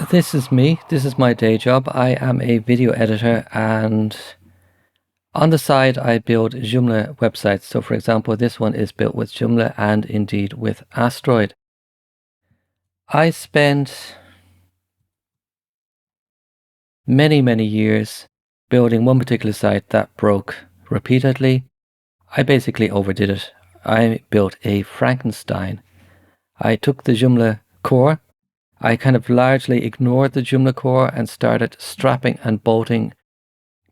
this is me. This is my day job. I am a video editor, and on the side I build Joomla websites. So for example, this one is built with Joomla and indeed with Astroid. I spent many years building one particular site that broke repeatedly. I basically overdid it. I built a Frankenstein. I took the Joomla Core. I kind of largely ignored the Joomla Core and started strapping and bolting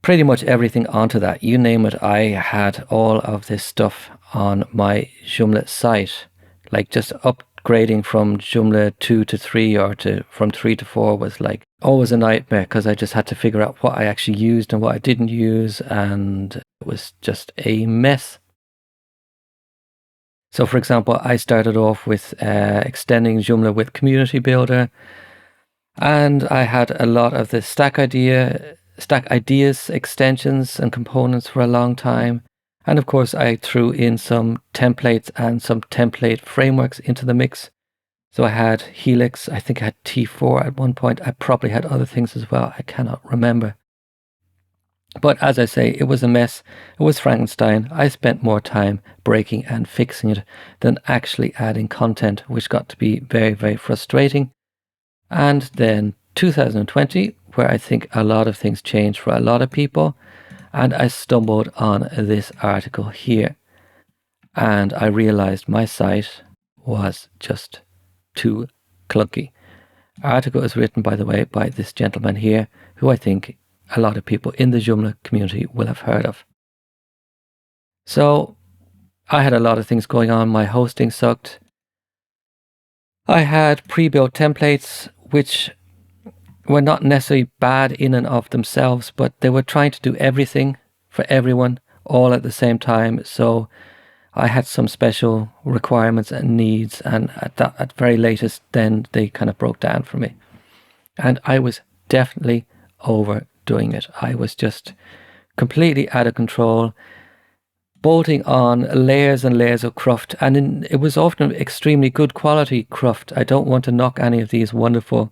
pretty much everything onto that. You name it, I had all of this stuff on my Joomla site. Like just upgrading from Joomla 2 to 3 or from 3 to 4 was like always a nightmare, because I just had to figure out what I actually used and what I didn't use, and it was just a mess. So for example, I started off with extending Joomla with Community Builder, and I had a lot of the stack ideas extensions and components for a long time. And of course I threw in some templates and some template frameworks into the mix. So I had Helix, I think I had T4 at one point. I probably had other things as well, I cannot remember. But as I say, it was a mess. It was Frankenstein. I spent more time breaking and fixing it than actually adding content, which got to be very frustrating. And then 2020, where I think a lot of things changed for a lot of people, and I stumbled on this article here, and I realized my site was just too clunky. The article is written, by the way, by this gentleman here, who I think a lot of people in the Joomla community will have heard of. So I had a lot of things going on. My hosting sucked. I had pre-built templates which were not necessarily bad in and of themselves, but they were trying to do everything for everyone all at the same time. So I had some special requirements and needs, and at very latest then they kind of broke down for me. And I was definitely overdoing it. I was just completely out of control, bolting on layers and layers of Cruft, and it was often extremely good quality Cruft. I don't want to knock any of these wonderful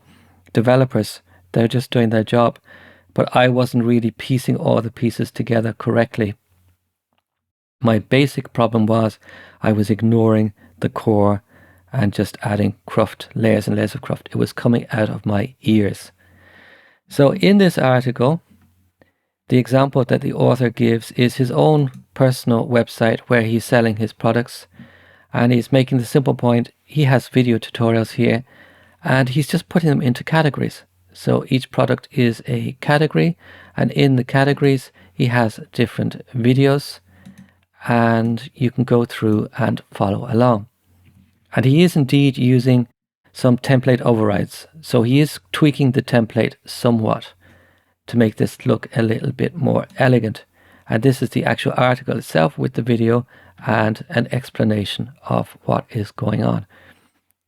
developers. They're just doing their job, but I wasn't really piecing all the pieces together correctly. My basic problem was I was ignoring the core and just adding Cruft, layers and layers of Cruft. It was coming out of my ears. So in this article, the example that the author gives is his own personal website where he's selling his products, and he's making the simple point. He has video tutorials here, and he's just putting them into categories. So each product is a category, and in the categories he has different videos, and you can go through and follow along. And he is indeed using some template overrides. So he is tweaking the template somewhat to make this look a little bit more elegant. And this is the actual article itself with the video and an explanation of what is going on.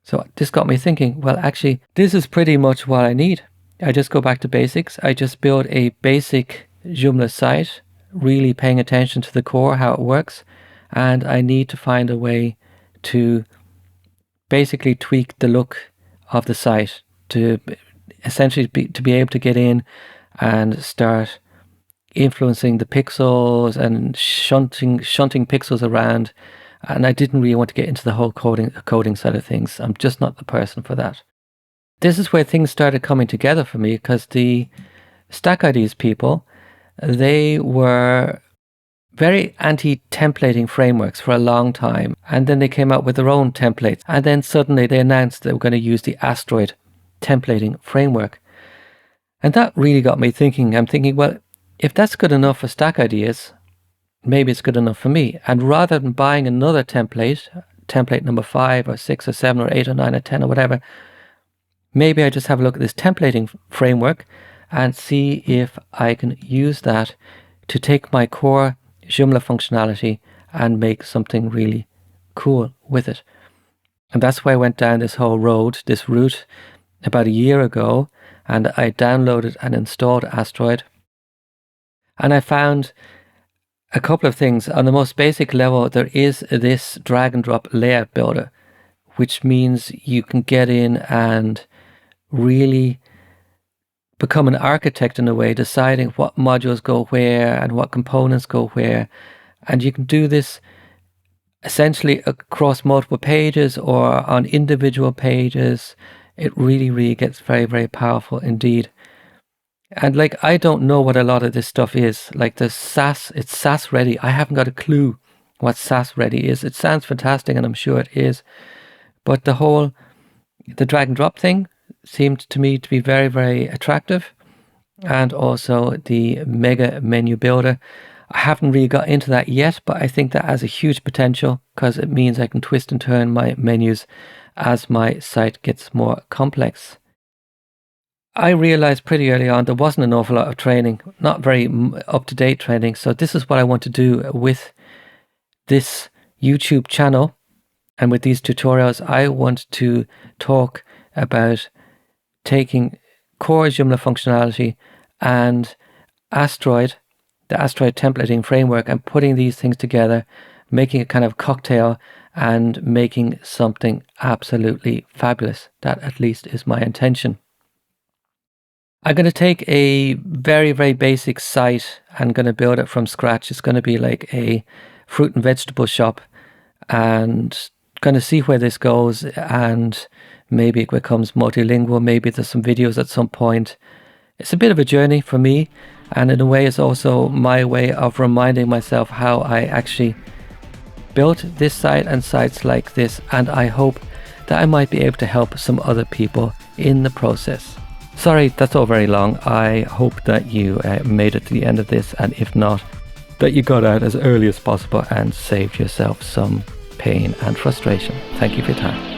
So this got me thinking, well, actually, this is pretty much what I need. I just go back to basics. I just build a basic Joomla site, really paying attention to the core, how it works. And I need to find a way to basically tweak the look of the site to essentially be able to get in and start influencing the pixels and shunting pixels around. And I didn't really want to get into the whole coding side of things. I'm just not the person for that. This is where things started coming together for me, because the Stack IDs people, they were very anti-templating frameworks for a long time, and then they came out with their own templates, and then suddenly they announced they were going to use the Astroid templating framework. And that really got me thinking. I'm thinking, well, if that's good enough for Stack Ideas, maybe it's good enough for me. And rather than buying another template number 5 or 6 or 7 or 8 or 9 or 10 or whatever, maybe I just have a look at this templating framework and see if I can use that to take my core Joomla functionality and make something really cool with it. And that's why I went down this whole this route about a year ago, and I downloaded and installed Astroid. And I found a couple of things. On the most basic level, there is this drag and drop layout builder, which means you can get in and really become an architect in a way, deciding what modules go where and what components go where. And you can do this essentially across multiple pages or on individual pages. It really, really gets very, very powerful indeed. And like, I don't know what a lot of this stuff is. Like the Sass, it's Sass ready. I haven't got a clue what Sass ready is. It sounds fantastic and I'm sure it is. But the drag and drop thing seemed to me to be very, very attractive. And also the mega menu builder. I haven't really got into that yet, but I think that has a huge potential because it means I can twist and turn my menus as my site gets more complex. I realized pretty early on there wasn't an awful lot of training, not very up-to-date training. So this is what I want to do with this YouTube channel and with these tutorials. I want to talk about taking Core Joomla functionality and Astroid, the Astroid templating framework, and putting these things together, making a kind of cocktail and making something absolutely fabulous. That at least is my intention. I'm going to take a very, very basic site and going to build it from scratch. It's going to be like a fruit and vegetable shop, and going to see where this goes, and maybe it becomes multilingual. Maybe there's some videos at some point. It's a bit of a journey for me, and in a way it's also my way of reminding myself how I actually built this site and sites like this, and I hope that I might be able to help some other people in the process. Sorry, that's all very long. I hope that you made it to the end of this, and if not, that you got out as early as possible and saved yourself some pain and frustration. Thank you for your time.